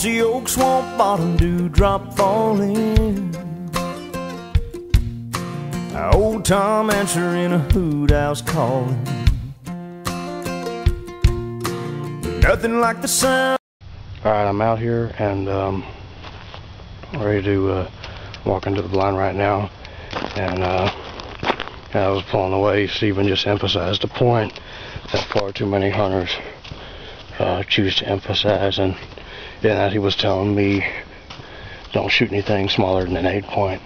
mossy oak, swamp bottom, dewdrop falling. Old Tom answering a hoot house calling. Nothing like the sound. Alright, I'm out here and ready to walk into the blind right now. And I was pulling away. Stephen just emphasized the point that far too many hunters choose to emphasize, and in that he was telling me don't shoot anything smaller than an 8-point,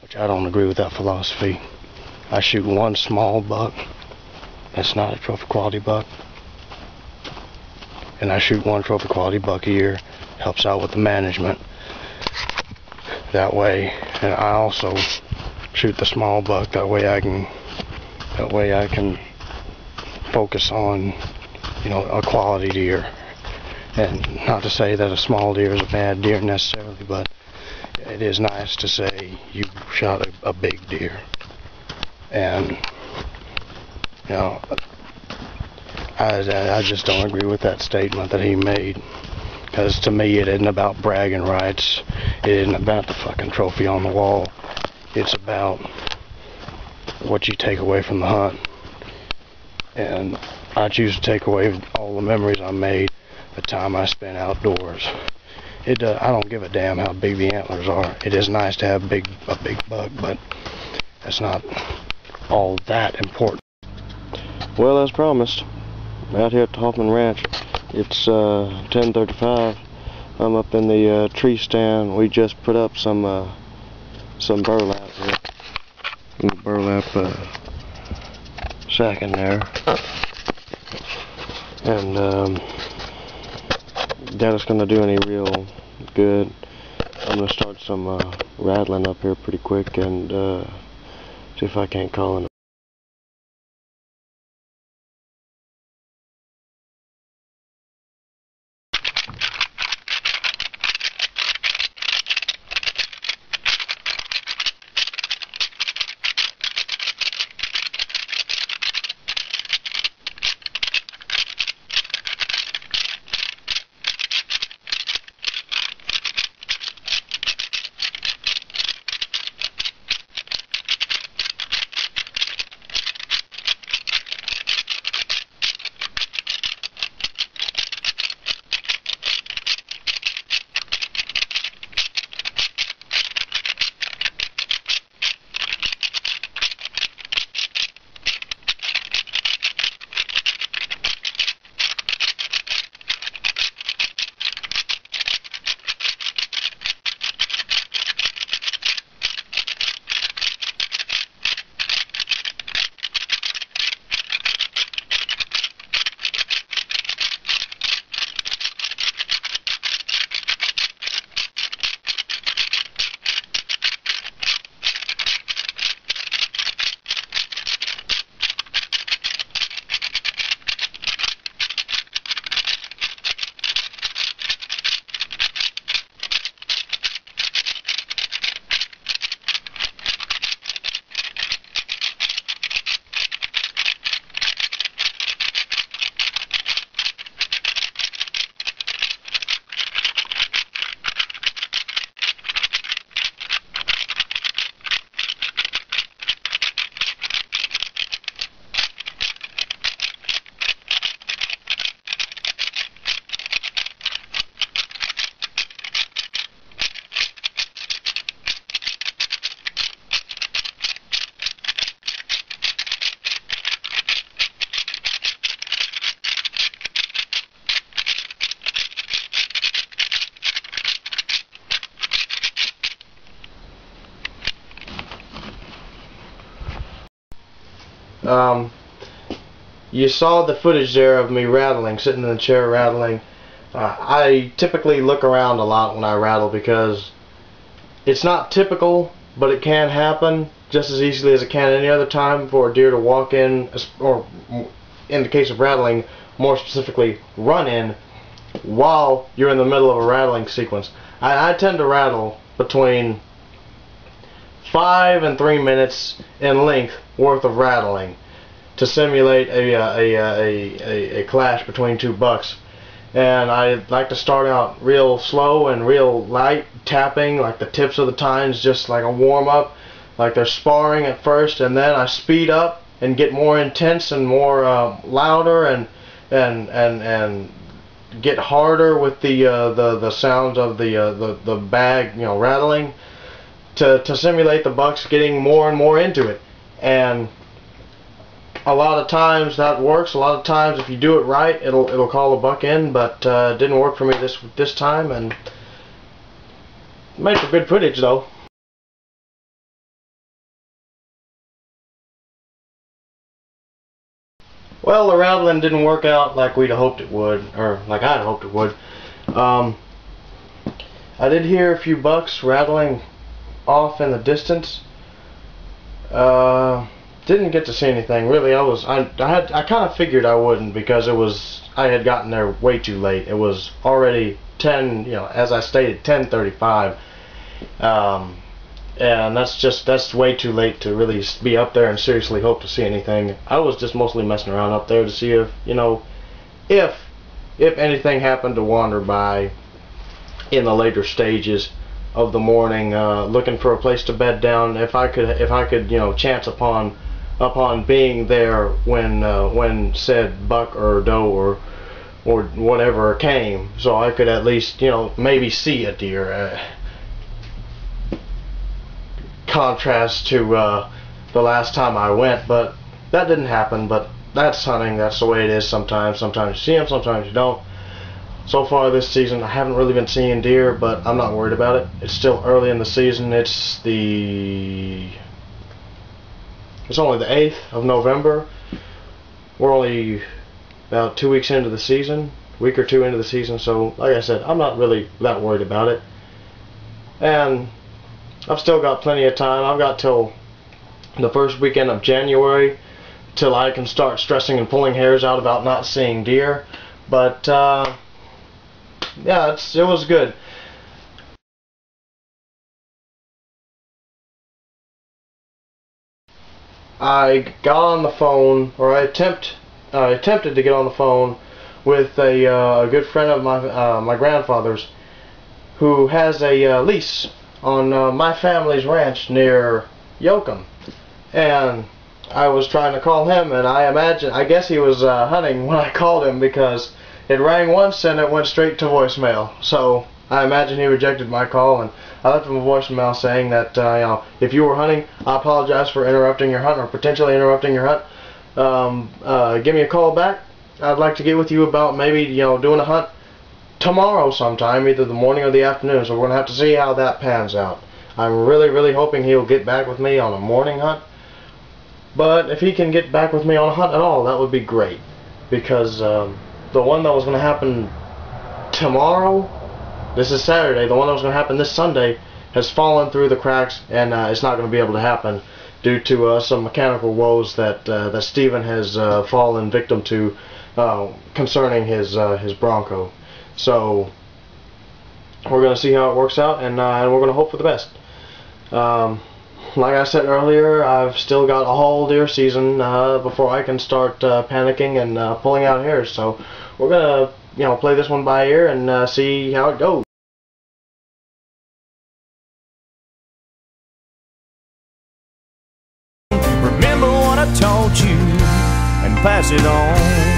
which I don't agree with that philosophy. I shoot one small buck that's not a trophy quality buck, and I shoot one trophy quality buck a year. Helps out with the management that way, and I also shoot the small buck that way I can focus on, you know, a quality deer. And not to say that a small deer is a bad deer necessarily, but it is nice to say you shot a big deer. And you know, I just don't agree with that statement that he made, because to me it isn't about bragging rights. It isn't about the fucking trophy on the wall. It's about what you take away from the hunt. And I choose to take away all the memories I made, the time I spent outdoors. I don't give a damn how big the antlers are. It is nice to have a big buck, but that's not all that important. Well, as promised, out here at the Hoffman Ranch, it's 10:35. I'm up in the tree stand. We just put up some burlap here. Little burlap sack in there, and that is going to do any real good. I'm going to start some rattling up here pretty quick and see if I can't call in. You saw the footage there of me rattling, sitting in the chair rattling. I typically look around a lot when I rattle because it's not typical, but it can happen just as easily as it can any other time for a deer to walk in, or in the case of rattling, more specifically run in, while you're in the middle of a rattling sequence. I tend to rattle between 5 and 3 minutes in length worth of rattling to simulate a clash between two bucks. And I like to start out real slow and real light, tapping like the tips of the tines, just like a warm-up, like they're sparring at first, and then I speed up and get more intense and more louder and get harder with the sounds of the bag, rattling, to simulate the bucks getting more and more into it. And a lot of times that works. A lot of times, if you do it right, it'll call a buck in. But it didn't work for me this time, and made for good footage though. Well, the rattling didn't work out like we'd hoped it would, or like I'd hoped it would. I did hear a few bucks rattling off in the distance. Didn't get to see anything really. I kind of figured I wouldn't, because I had gotten there way too late. It was already 10, as I stated, 10:35, and that's way too late to really be up there and seriously hope to see anything. I was just mostly messing around up there to see if if anything happened to wander by in the later stages of the morning, looking for a place to bed down. If I could chance upon being there when said buck or doe or whatever came, so I could at least maybe see a deer. Contrast to the last time I went, but that didn't happen. But that's hunting. That's the way it is sometimes. Sometimes you see them, sometimes you don't. So far this season I haven't really been seeing deer, but I'm not worried about it. It's still early in the season. It's only the 8th of November. We're only about 2 weeks into the season, week or two into the season, so like I said, I'm not really that worried about it. And I've still got plenty of time. I've got till the first weekend of January till I can start stressing and pulling hairs out about not seeing deer. But yeah, it was good. I got on the phone, or I attempted to get on the phone with a good friend of my grandfather's, who has a lease on my family's ranch near Yoakum, and I was trying to call him, and I guess he was hunting when I called him, because it rang once and it went straight to voicemail. So I imagine he rejected my call, and I left him a voicemail saying that if you were hunting, I apologize for interrupting your hunt, or potentially interrupting your hunt. Give me a call back. I'd like to get with you about maybe doing a hunt tomorrow sometime, either the morning or the afternoon. So we're gonna have to see how that pans out. I'm really hoping he'll get back with me on a morning hunt. But if he can get back with me on a hunt at all, that would be great, because the one that was going to happen tomorrow, this is Saturday, the one that was going to happen this Sunday has fallen through the cracks, and it's not going to be able to happen due to some mechanical woes that Steven has fallen victim to concerning his Bronco. So we're going to see how it works out, and we're going to hope for the best. Like I said earlier, I've still got a whole deer season before I can start panicking and pulling out hairs. So we're gonna, play this one by ear and see how it goes. Remember what I taught you and pass it on.